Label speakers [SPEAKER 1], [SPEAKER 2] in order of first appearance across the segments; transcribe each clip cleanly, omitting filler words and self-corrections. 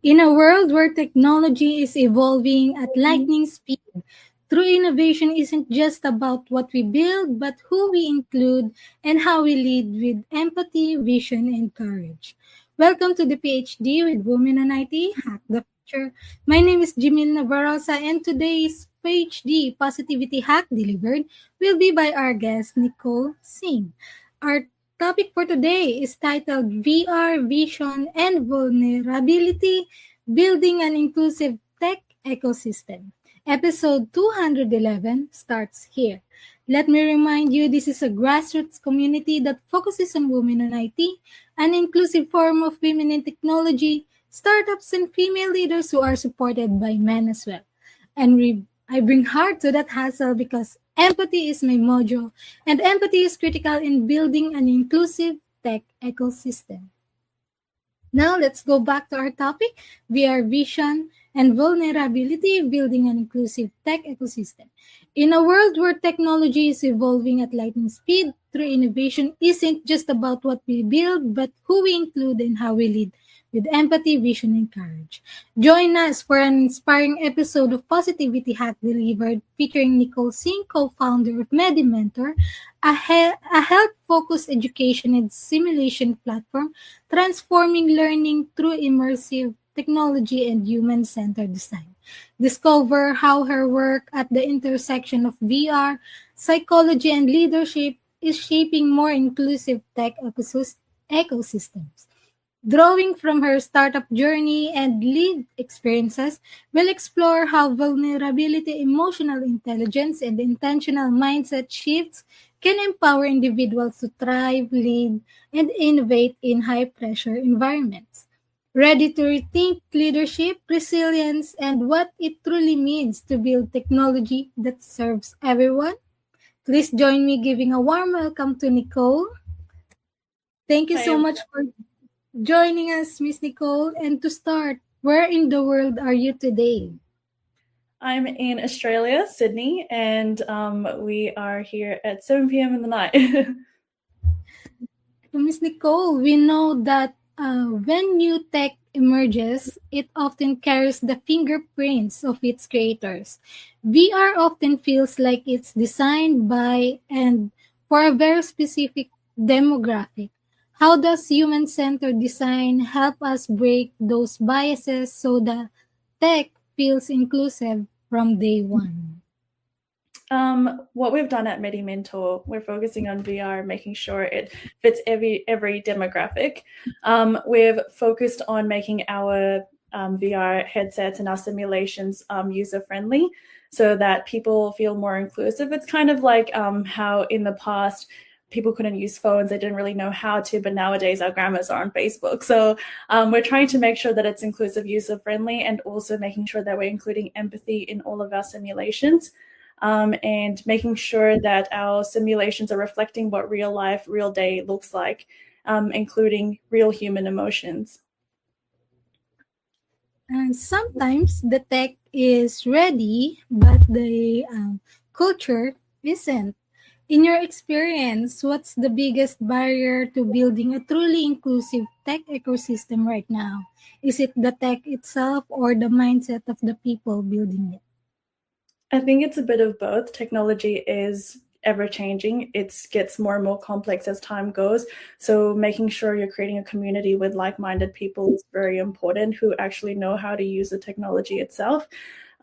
[SPEAKER 1] In a world where technology is evolving at lightning speed, true innovation isn't just about what we build, but who we include and how we lead with empathy, vision, and courage. Welcome to the PhD with Women on IT, Hack the Future. My name is Jemille Navarosa, and today's PhD Positivity Hack Delivered will be by our guest, Nicole Singh. Our topic for today is titled VR, Vision, and Vulnerability Building an Inclusive Tech Ecosystem. Episode 211 starts here. Let me remind you this is a grassroots community that focuses on women in IT, an inclusive forum of women in technology, startups, and female leaders who are supported by men as well. I bring heart to that hustle because empathy is my mojo, and empathy is critical in building an inclusive tech ecosystem. Now let's go back to our topic, VR vision and vulnerability, building an inclusive tech ecosystem. In a world where technology is evolving at lightning speed, true innovation isn't just about what we build, but who we include and how we lead with empathy, vision, and courage. Join us for an inspiring episode of Positivity Hack Delivered featuring Nicole Singh, co-founder of MediMentor, a health-focused education and simulation platform transforming learning through immersive technology and human-centered design. Discover how her work at the intersection of VR, psychology, and leadership is shaping more inclusive tech ecosystems. Drawing from her startup journey and lead experiences, we'll explore how vulnerability, emotional intelligence, and intentional mindset shifts can empower individuals to thrive, lead, and innovate in high-pressure environments. Ready to rethink leadership, resilience, and what it truly means to build technology that serves everyone? Please join me giving a warm welcome to Nicole. Thank you
[SPEAKER 2] Hi,
[SPEAKER 1] so much for joining us, Miss Nicole. And to start, where in the world are you today?
[SPEAKER 2] I'm in Australia, Sydney, and we are here at 7 p.m. in the night.
[SPEAKER 1] Miss Nicole, we know that when new tech emerges, it often carries the fingerprints of its creators. VR often feels like it's designed by and for a very specific demographic. How does human-centered design help us break those biases so that tech feels inclusive from day one?
[SPEAKER 2] What we've done at MediMentor, we're focusing on VR, making sure it fits every demographic. We've focused on making our VR headsets and our simulations user-friendly so that people feel more inclusive. It's kind of like how in the past people couldn't use phones, they didn't really know how to, but nowadays our grandmas are on Facebook. So we're trying to make sure that it's inclusive, user-friendly, and also making sure that we're including empathy in all of our simulations. And making sure that our simulations are reflecting what real life, real day looks like, including real human emotions.
[SPEAKER 1] And sometimes the tech is ready, but the culture isn't. In your experience, what's the biggest barrier to building a truly inclusive tech ecosystem right now? Is it the tech itself or the mindset of the people building it?
[SPEAKER 2] I think it's a bit of both. Technology is ever changing. It gets more and more complex as time goes. So making sure you're creating a community with like-minded people is very important who actually know how to use the technology itself.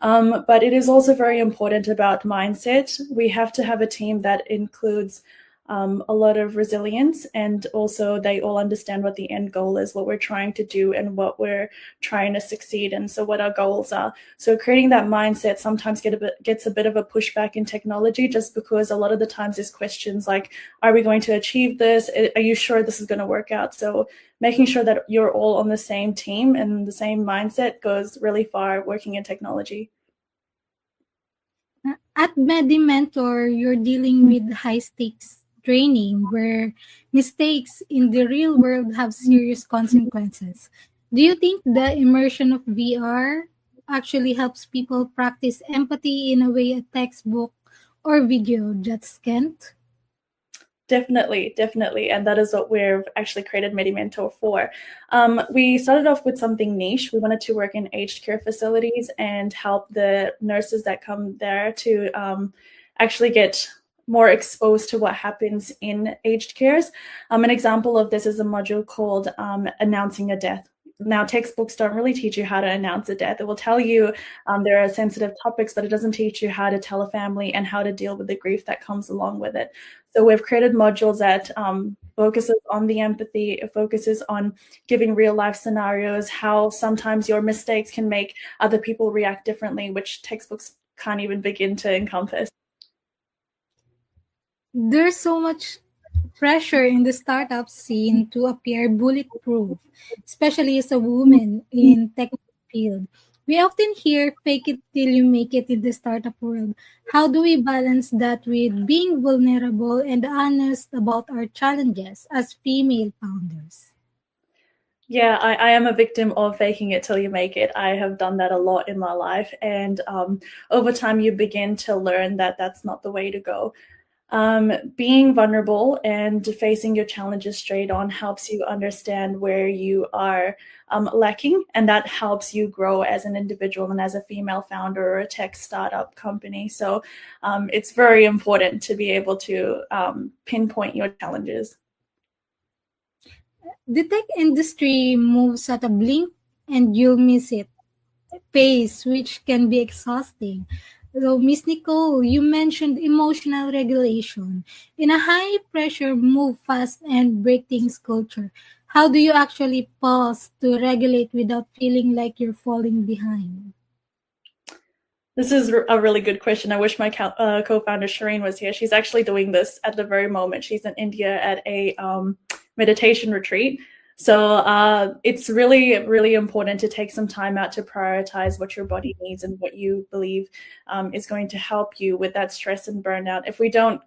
[SPEAKER 2] But it is also very important about mindset. We have to have a team that includes a lot of resilience, and also they all understand what the end goal is, what we're trying to do and what we're trying to succeed in, so what our goals are. So creating that mindset sometimes gets a bit of a pushback in technology, just because a lot of the times there's questions like, are we going to achieve this? Are you sure this is going to work out? So making sure that you're all on the same team and the same mindset goes really far working in technology.
[SPEAKER 1] At MediMentor, you're dealing with high-stakes training where mistakes in the real world have serious consequences. Do you think the immersion of VR actually helps people practice empathy in a way a textbook or video just can't?
[SPEAKER 2] Definitely, definitely. And that is what we've actually created MediMentor for. We started off with something niche. We wanted to work in aged care facilities and help the nurses that come there to actually get more exposed to what happens in aged cares. An example of this is a module called Announcing a Death. Now, textbooks don't really teach you how to announce a death. It will tell you there are sensitive topics, but it doesn't teach you how to tell a family and how to deal with the grief that comes along with it. So we've created modules that focuses on the empathy, it focuses on giving real life scenarios, how sometimes your mistakes can make other people react differently, which textbooks can't even begin to encompass.
[SPEAKER 1] There's so much pressure in the startup scene to appear bulletproof, especially as a woman in tech field. We often hear fake it till you make it in the startup world. How do we balance that with being vulnerable and honest about our challenges as female founders?
[SPEAKER 2] Yeah, I am a victim of faking it till you make it. I have done that a lot in my life. And over time, you begin to learn that that's not the way to go. Being vulnerable and facing your challenges straight on helps you understand where you are lacking, and that helps you grow as an individual and as a female founder or a tech startup company. So it's very important to be able to pinpoint your challenges.
[SPEAKER 1] The tech industry moves at a blink and you'll miss it pace, which can be exhausting. So, Miss Nicole, you mentioned emotional regulation. In a high pressure, move fast and break things culture, how do you actually pause to regulate without feeling like you're falling behind?
[SPEAKER 2] This is a really good question. I wish my co-founder Shireen was here. She's actually doing this at the very moment. She's in India at a meditation retreat. So it's really, really important to take some time out to prioritize what your body needs and what you believe is going to help you with that stress and burnout. If we don't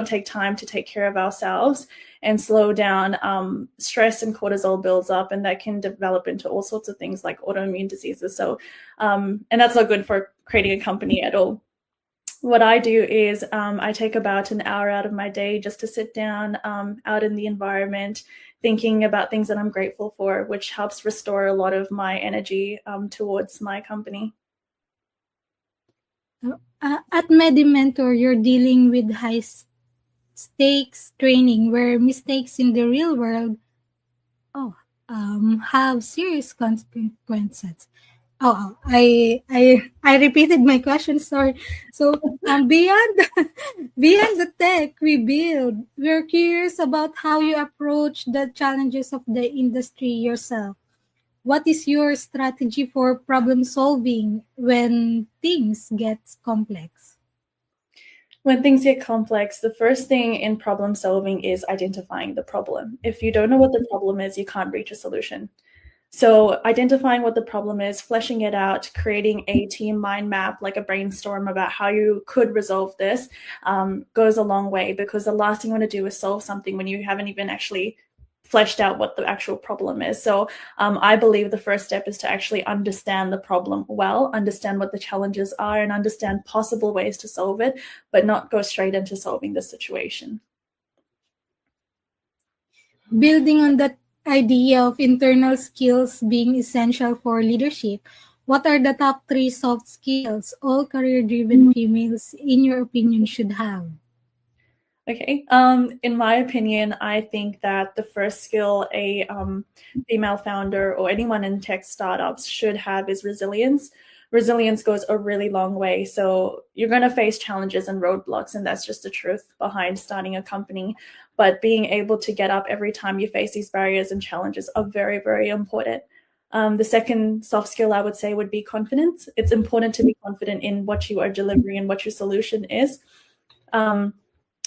[SPEAKER 2] take time to take care of ourselves and slow down, stress and cortisol builds up, and that can develop into all sorts of things like autoimmune diseases. So, and that's not good for creating a company at all. What I do is I take about an hour out of my day just to sit down out in the environment, thinking about things that I'm grateful for, which helps restore a lot of my energy towards my company.
[SPEAKER 1] At MediMentor, you're dealing with high stakes training where mistakes in the real world have serious consequences. I repeated my question. Sorry. So beyond beyond the tech we build, we're curious about how you approach the challenges of the industry yourself. What is your strategy for problem solving when things get complex?
[SPEAKER 2] When things get complex, the first thing in problem solving is identifying the problem. If you don't know what the problem is, you can't reach a solution. So identifying what the problem is, fleshing it out, creating a team mind map, like a brainstorm about how you could resolve this, goes a long way, because the last thing you want to do is solve something when you haven't even actually fleshed out what the actual problem is. So I believe the first step is to actually understand the problem well, understand what the challenges are, and understand possible ways to solve it, but not go straight into solving the situation.
[SPEAKER 1] Building on that idea of internal skills being essential for leadership, what are the top 3 soft skills all career-driven females, in your opinion, should have?
[SPEAKER 2] Okay. In my opinion, I think that the first skill a female founder or anyone in tech startups should have is resilience. Resilience goes a really long way. So you're going to face challenges and roadblocks, and that's just the truth behind starting a company. But being able to get up every time you face these barriers and challenges are very, very important. The second soft skill I would say would be confidence. It's important to be confident in what you are delivering and what your solution is.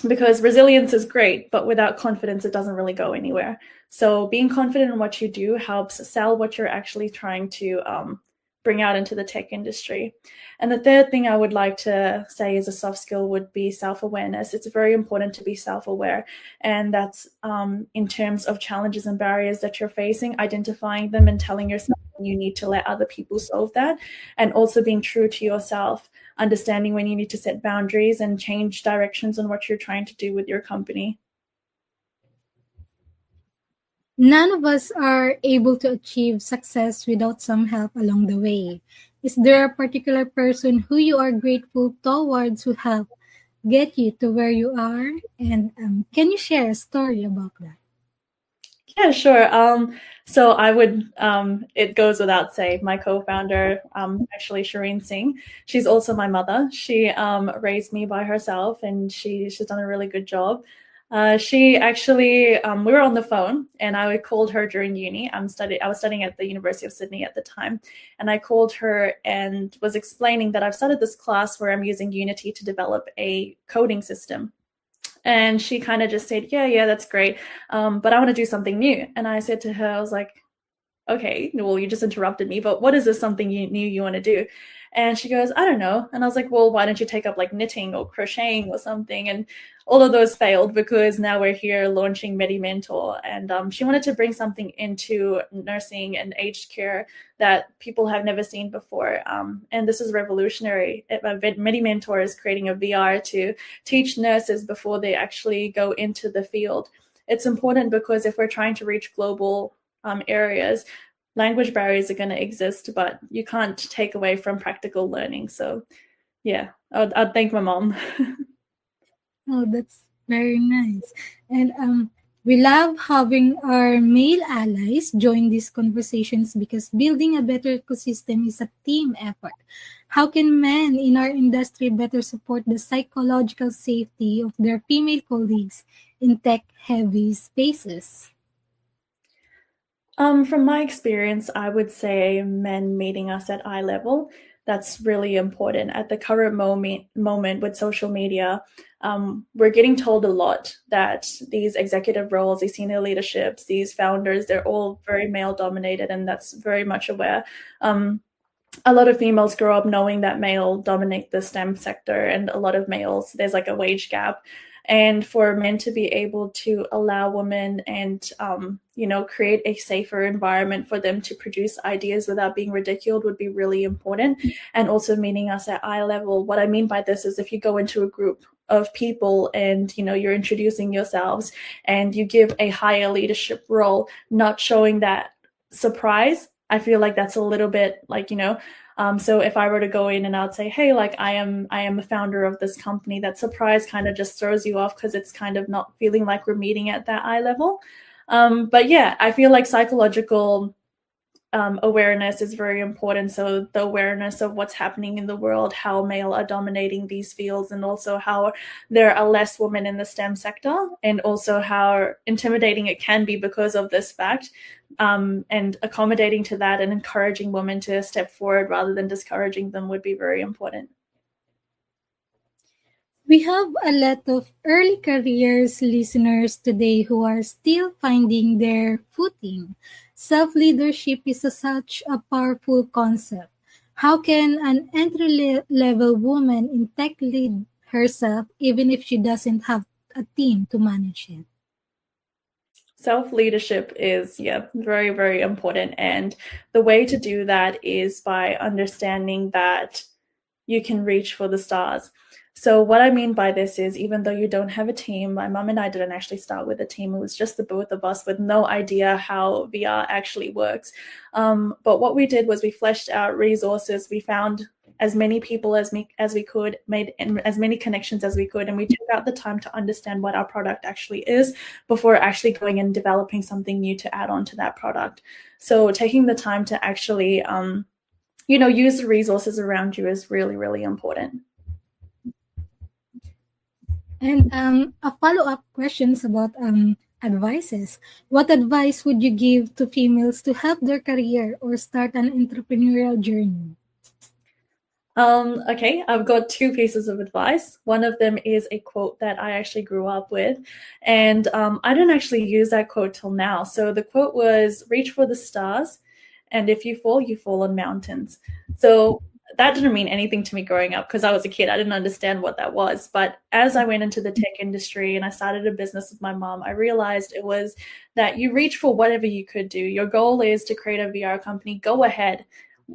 [SPEAKER 2] Because resilience is great, but without confidence, it doesn't really go anywhere. So being confident in what you do helps sell what you're actually trying to bring out into the tech industry. And the third thing I would like to say as a soft skill would be self-awareness. It's very important to be self-aware, and that's in terms of challenges and barriers that you're facing, identifying them and telling yourself you need to let other people solve that, and also being true to yourself, understanding when you need to set boundaries and change directions on what you're trying to do with your company.
[SPEAKER 1] None of us are able to achieve success without some help along the way. Is there a particular person who you are grateful towards who helped get you to where you are? And can you share a story about that?
[SPEAKER 2] Yeah, sure. So I would, it goes without saying, my co-founder, actually Jemille Singh, she's also my mother. She raised me by herself, and she's done a really good job. She actually, we were on the phone, and I called her during uni. I was studying at the University of Sydney at the time, and I called her and was explaining that I've started this class where I'm using Unity to develop a coding system. And she kind of just said, yeah, that's great. But I want to do something new. And I said to her, I was like, okay, well, you just interrupted me, but what is this something new you want to do? And she goes, I don't know. And I was like, well, why don't you take up like knitting or crocheting or something? And all of those failed because now we're here launching MediMentor. And she wanted to bring something into nursing and aged care that people have never seen before. And this is revolutionary. MediMentor is creating a VR to teach nurses before they actually go into the field. It's important because if we're trying to reach global areas, language barriers are going to exist, but you can't take away from practical learning. So yeah, I'd thank my mom.
[SPEAKER 1] Oh, that's very nice. And we love having our male allies join these conversations because building a better ecosystem is a team effort. How can men in our industry better support the psychological safety of their female colleagues in tech-heavy spaces?
[SPEAKER 2] From my experience, I would say men meeting us at eye level. That's really important. At the current moment with social media, we're getting told a lot that these executive roles, these senior leaderships, these founders, they're all very male dominated, and that's very much aware. A lot of females grow up knowing that male dominate the STEM sector, and a lot of males, there's like a wage gap. And for men to be able to allow women and, create a safer environment for them to produce ideas without being ridiculed would be really important. And also meeting us at eye level. What I mean by this is if you go into a group of people and, you're introducing yourselves and you give a higher leadership role, not showing that surprise, I feel like that's a little bit like, so if I were to go in and I'd say, hey, like I am a founder of this company, that surprise kind of just throws you off because it's kind of not feeling like we're meeting at that eye level. But yeah, I feel like psychological awareness is very important. So the awareness of what's happening in the world, how male are dominating these fields, and also how there are less women in the STEM sector, and also how intimidating it can be because of this fact, and accommodating to that and encouraging women to step forward rather than discouraging them would be very important.
[SPEAKER 1] We have a lot of early careers listeners today who are still finding their footing. Self-leadership is such a powerful concept. How can an entry-level woman in tech lead herself even if she doesn't have a team to manage it?
[SPEAKER 2] Self-leadership is, very, very important. And the way to do that is by understanding that you can reach for the stars. So what I mean by this is, even though you don't have a team, my mom and I didn't actually start with a team. It was just the both of us with no idea how VR actually works. But what we did was we fleshed out resources. We found as many people as we could, made as many connections as we could, and we took out the time to understand what our product actually is before actually going and developing something new to add on to that product. So taking the time to actually, use the resources around you is really, really important.
[SPEAKER 1] And a follow-up questions about advices. What advice would you give to females to help their career or start an entrepreneurial journey?
[SPEAKER 2] Okay, I've got two pieces of advice. One of them is a quote that I actually grew up with, and I didn't actually use that quote till now. So the quote was, reach for the stars, and if you fall on mountains. So that didn't mean anything to me growing up because I was a kid. I didn't understand what that was. But as I went into the tech industry and I started a business with my mom, I realized it was that you reach for whatever you could do. Your goal is to create a VR company. Go ahead.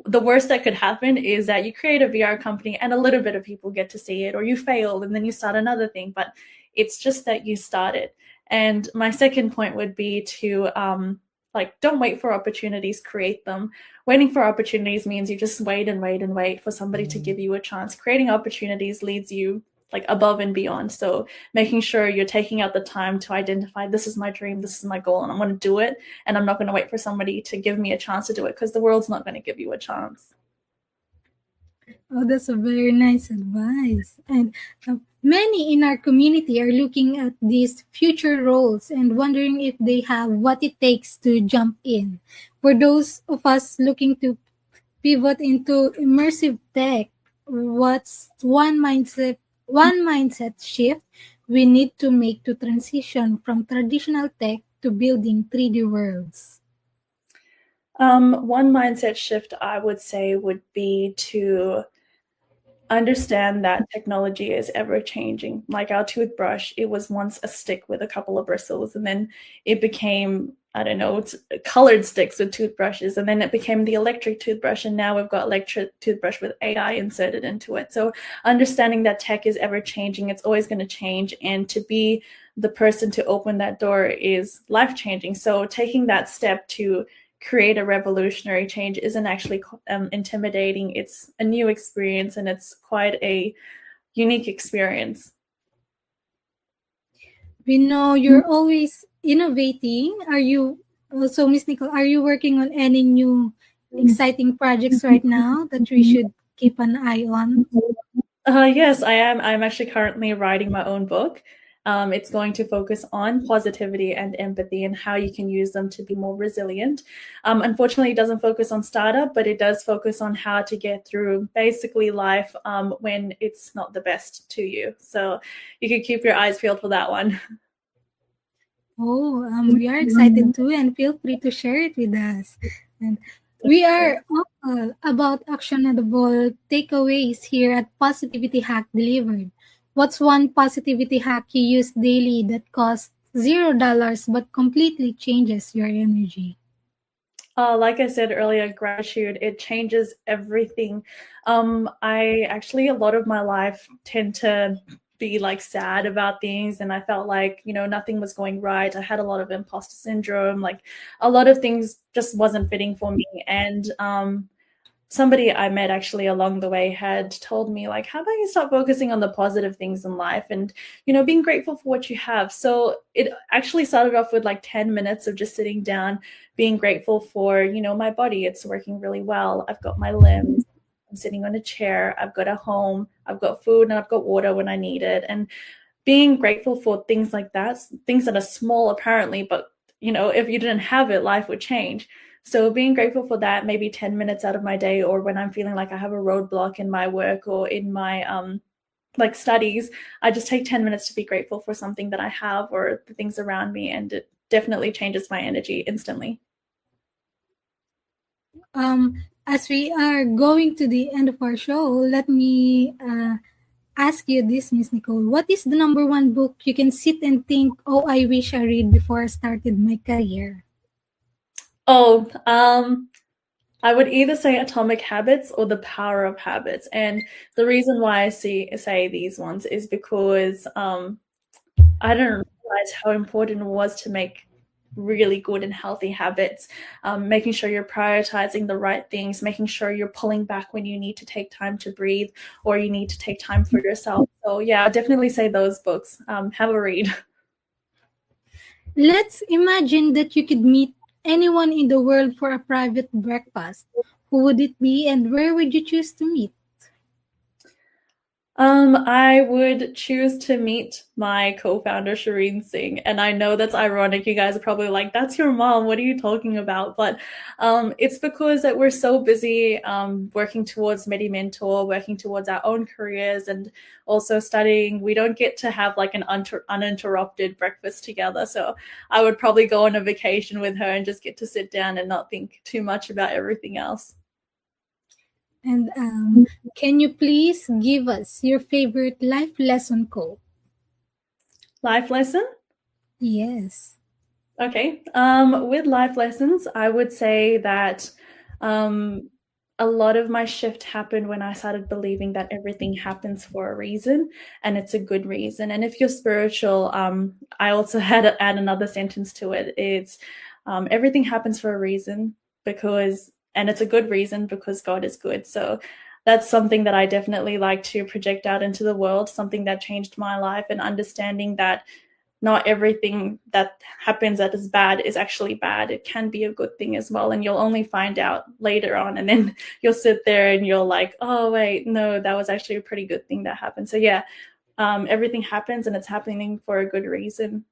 [SPEAKER 2] The worst that could happen is that you create a VR company and a little bit of people get to see it, or you fail and then you start another thing. But it's just that you started. And my second point would be to don't wait for opportunities, create them. Waiting for opportunities means you just wait and wait and wait for somebody to give you a chance. Creating opportunities leads you like above and beyond. So making sure you're taking out the time to identify, this is my dream, this is my goal, and I'm going to do it. And I'm not going to wait for somebody to give me a chance to do it because the world's not going to give you a chance.
[SPEAKER 1] Oh, that's a very nice advice. And many in our community are looking at these future roles and wondering if they have what it takes to jump in. For those of us looking to pivot into immersive tech, what's one mindset shift we need to make to transition from traditional tech to building 3D worlds?
[SPEAKER 2] One mindset shift I would say would be to understand that technology is ever changing. Like our toothbrush, it was once a stick with a couple of bristles, and then it became, I don't know, it's colored sticks with toothbrushes, and then it became the electric toothbrush, and now we've got electric toothbrush with AI inserted into it. So understanding that tech is ever changing, it's always going to change, and to be the person to open that door is life changing. So taking that step to create a revolutionary change isn't actually intimidating. It's a new experience, and it's quite a unique experience.
[SPEAKER 1] We know you're always innovating. Are you also, Miss Nicole, are you working on any new exciting projects right now that we should keep an eye on?
[SPEAKER 2] Yes, I am. I'm actually currently writing my own book. It's going to focus on positivity and empathy and how you can use them to be more resilient. Unfortunately, it doesn't focus on startup, but it does focus on how to get through basically life when it's not the best to you. So you can keep your eyes peeled for that one.
[SPEAKER 1] Oh, we are excited too, and feel free to share it with us. And we are all about actionable takeaways here at Positivity Hack Delivered. What's one positivity hack you use daily that costs $0 but completely changes your energy?
[SPEAKER 2] Like I said earlier, gratitude, it changes everything. I actually, a lot of my life tend to be like sad about things, and I felt like, nothing was going right. I had a lot of imposter syndrome, like a lot of things just wasn't fitting for me. And somebody I met actually along the way had told me, like, how about you start focusing on the positive things in life and, being grateful for what you have. So it actually started off with like 10 minutes of just sitting down, being grateful for, my body. It's working really well. I've got my limbs. I'm sitting on a chair. I've got a home. I've got food, and I've got water when I need it. And being grateful for things like that, things that are small apparently, but, if you didn't have it, life would change. So being grateful for that, maybe 10 minutes out of my day, or when I'm feeling like I have a roadblock in my work or in my studies, I just take 10 minutes to be grateful for something that I have or the things around me, and it definitely changes my energy instantly.
[SPEAKER 1] As we are going to the end of our show, let me ask you this, Miss Nicole. What is the number one book you can sit and think, oh, I wish I read before I started my career?
[SPEAKER 2] Oh, I would either say Atomic Habits or The Power of Habits. And the reason why I say these ones is because I didn't realize how important it was to make really good and healthy habits, making sure you're prioritizing the right things, making sure you're pulling back when you need to take time to breathe or you need to take time for yourself. So yeah, I'll definitely say those books. Have a read.
[SPEAKER 1] Let's imagine that you could meet anyone in the world for a private breakfast. Who would it be and where would you choose to meet?
[SPEAKER 2] I would choose to meet my co-founder, Jemille Singh. And I know that's ironic. You guys are probably like, that's your mom. What are you talking about? But it's because that we're so busy working towards MediMentor, working towards our own careers, and also studying. We don't get to have like an uninterrupted breakfast together. So I would probably go on a vacation with her and just get to sit down and not think too much about everything else.
[SPEAKER 1] And can you please give us your favorite life lesson quote?
[SPEAKER 2] Life lesson?
[SPEAKER 1] Yes.
[SPEAKER 2] Okay. With life lessons, I would say that um, a lot of my shift happened when I started believing that everything happens for a reason and it's a good reason. And if you're spiritual, I also had to add another sentence to it. It's everything happens for a reason because, and it's a good reason because God is good. So that's something that I definitely like to project out into the world, something that changed my life, and understanding that not everything that happens that is bad is actually bad. It can be a good thing as well. And you'll only find out later on. And then you'll sit there and you're like, oh, wait, no, that was actually a pretty good thing that happened. So, yeah, everything happens and it's happening for a good reason.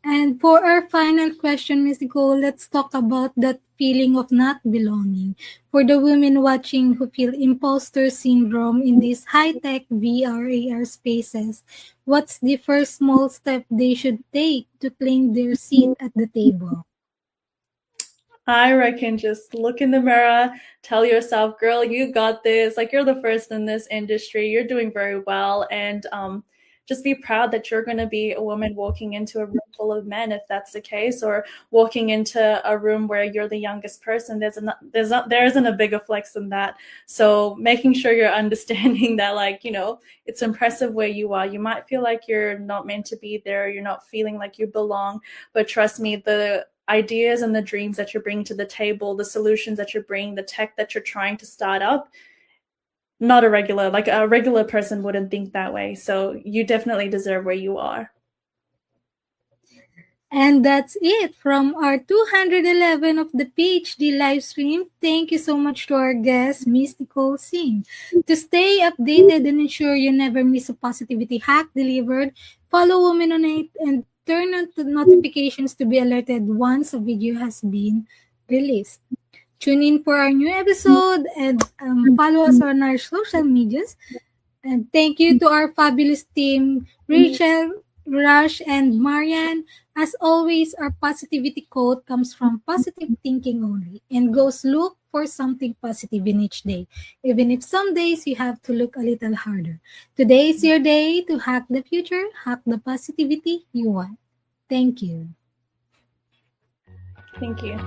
[SPEAKER 1] And for our final question, Miss Nicole, let's talk about that feeling of not belonging. For the women watching who feel imposter syndrome in these high-tech VR AR spaces, what's the first small step they should take to claim their seat at the table?
[SPEAKER 2] I reckon just look in the mirror, tell yourself, girl, you got this. Like, you're the first in this industry. You're doing very well. And just be proud that you're going to be a woman walking into a room full of men, if that's the case, or walking into a room where you're the youngest person. There isn't a bigger flex than that. So making sure you're understanding that, like, you know, it's impressive where you are. You might feel like you're not meant to be there. You're not feeling like you belong. But trust me, the ideas and the dreams that you're bringing to the table, the solutions that you're bringing, the tech that you're trying to start up, not a regular person wouldn't think that way. So you definitely deserve where you are.
[SPEAKER 1] And that's it from our 211 of the PhD live stream. Thank you so much to our guest, Miss Nicole Singh. To stay updated and ensure you never miss a positivity hack delivered, follow Women on 8 and turn on the notifications to be alerted once a video has been released. Tune in for our new episode and follow us on our social medias. And thank you to our fabulous team, Rachel, Rush, and Marian. As always, our positivity quote comes from positive thinking only and goes look for something positive in each day, even if some days you have to look a little harder. Today is your day to hack the future, hack the positivity you want. Thank you.
[SPEAKER 2] Thank you.